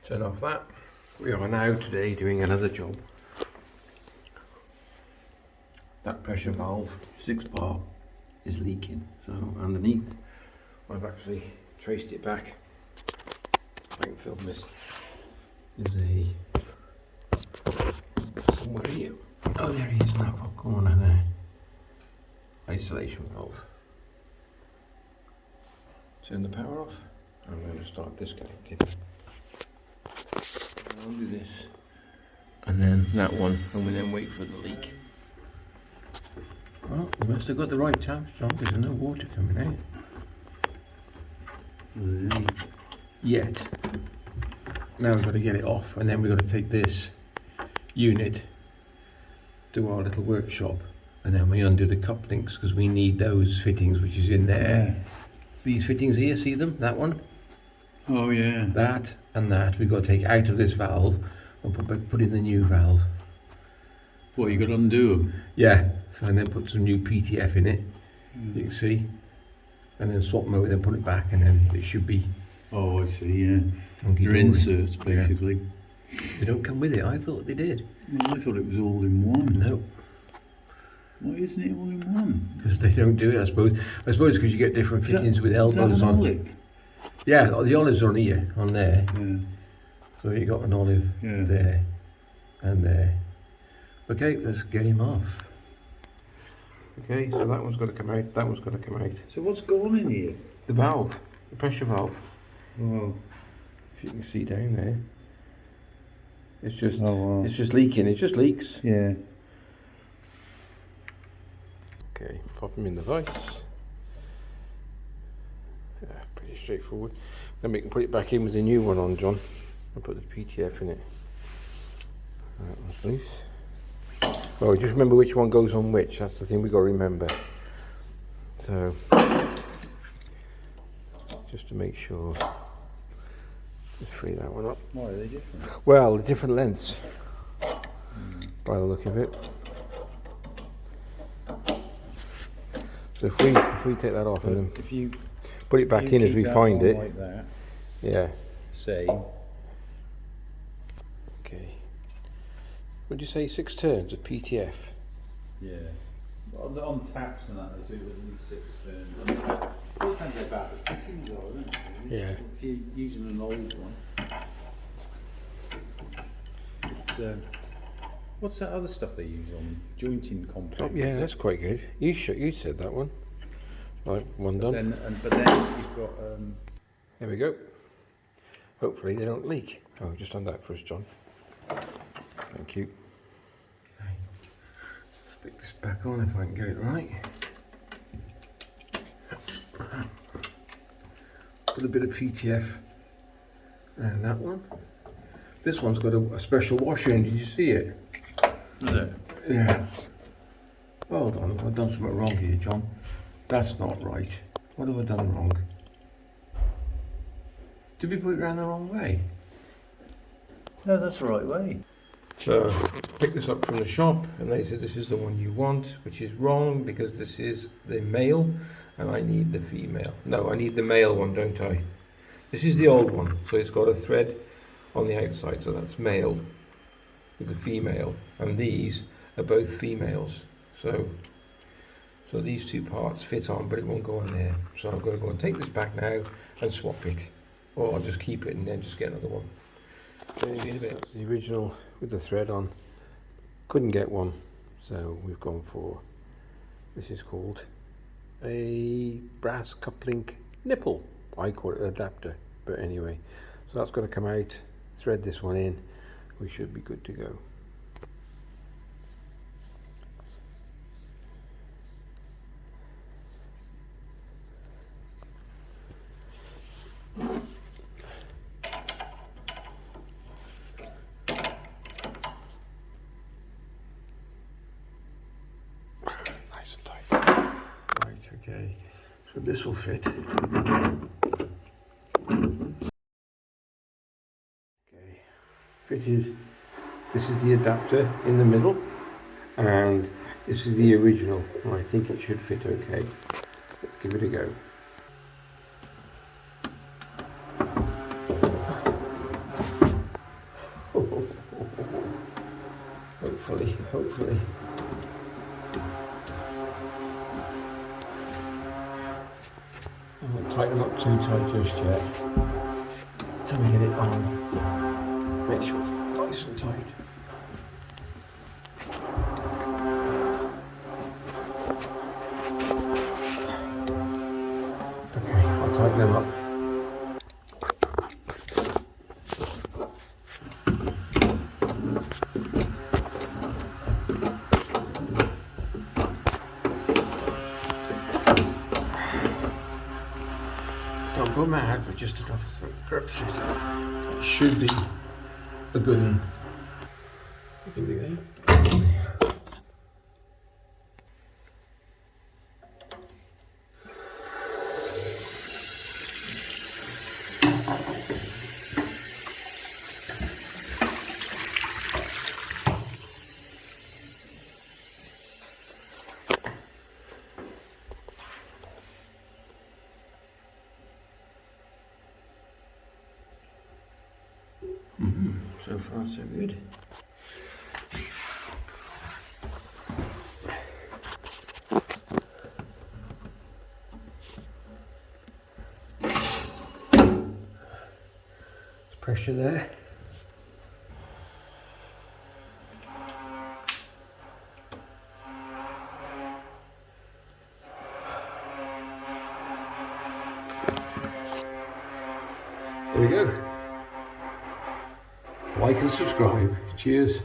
Turn off that. We are now today doing another job. That pressure valve, 6 bar, is leaking. So underneath, I've actually traced it back. I can film this. There's somewhere here. Oh, there he is in that corner there. Isolation valve. Turn the power off. I'm going to start disconnecting. I'll do this, and then that one, and we then wait for the leak. Well, we must have got the right taps, John, because there's no water coming out. Yet. Now we've got to get it off, and then we've got to take this unit to our little workshop, and then we undo the couplings, because we need those fittings, which is in there. Yeah. These fittings here, see them? That one? Oh yeah. That and that we've got to take out of this valve and put in the new valve. What, you got to undo them? Yeah, so and then put some new PTF in it, you can see, and then swap them over, then put it back, and then it should be. Oh, I see, yeah. Your inserts, basically. Yeah. They don't come with it, I thought they did. Well, I thought it was all in one. No. Why isn't it all in one? Because they don't do it, I suppose. I suppose because you get different fittings with elbows on. Olive? Yeah, the olives are on here, on there. Yeah. So you got an olive there and there. Okay, let's get him off. Okay, so that one's got to come out, that one's got to come out. So what's going in here? The valve, the pressure valve. Oh. If you can see down there. It's just it's just leaking, it just leaks. Yeah. Okay, pop them in the vise. Yeah, pretty straightforward. Then we can put it back in with the new one on, John. And put the PTF in it. That one's loose. Well, just remember which one goes on which. That's the thing we got to remember. So, just to make sure. Just free that one up. Why are they different? Well, the different lengths. By the look of it. So if we take that off, and then if you put it back in as we find it. Like that. Yeah. Say. Okay. Would you say 6 turns of PTF? Yeah. On taps and that, they do at least 6 turns. It depends about the fittings, though, isn't it? Yeah. If you're using an old one, it's what's that other stuff they use on jointing compound? Oh, yeah, that's quite good. You said that one. Right, one done. But then you've got. There we go. Hopefully they don't leak. Oh, just on that for us, John. Thank you. Okay. Stick this back on if I can get it right. Put a bit of PTF and that one. This one's got a special washer in. Did you see it? Is it? Yeah. Hold on, I've done something wrong here, John. That's not right. What have I done wrong? Did we put it around the wrong way? No, that's the right way. So, picked this up from the shop and they said this is the one you want, which is wrong because this is the male and I need the female. No, I need the male one, don't I? This is the old one, so it's got a thread on the outside, so that's male with the female, and these are both females. So these two parts fit on, but it won't go on there. So I've got to go and take this back now and swap it, or I'll just keep it and then just get another one. That's the original with the thread on. Couldn't get one, so we've gone for, this is called a brass coupling nipple. I call it an adapter, but anyway. So that's got to come out, thread this one in, we should be good to go. Nice and tight. Right, okay. So this will fit. Fitted. This is the adapter in the middle, and this is the original. And I think it should fit okay. Let's give it a go. hopefully. I won't tighten them up too tight just yet. Till we get it on. Make sure it's nice and tight. Okay, I'll tighten them up. Don't go mad, but just enough so it grips it. It should be a good one. You can do that. So far, so good. There's pressure there. There we go. Like and subscribe. Cheers.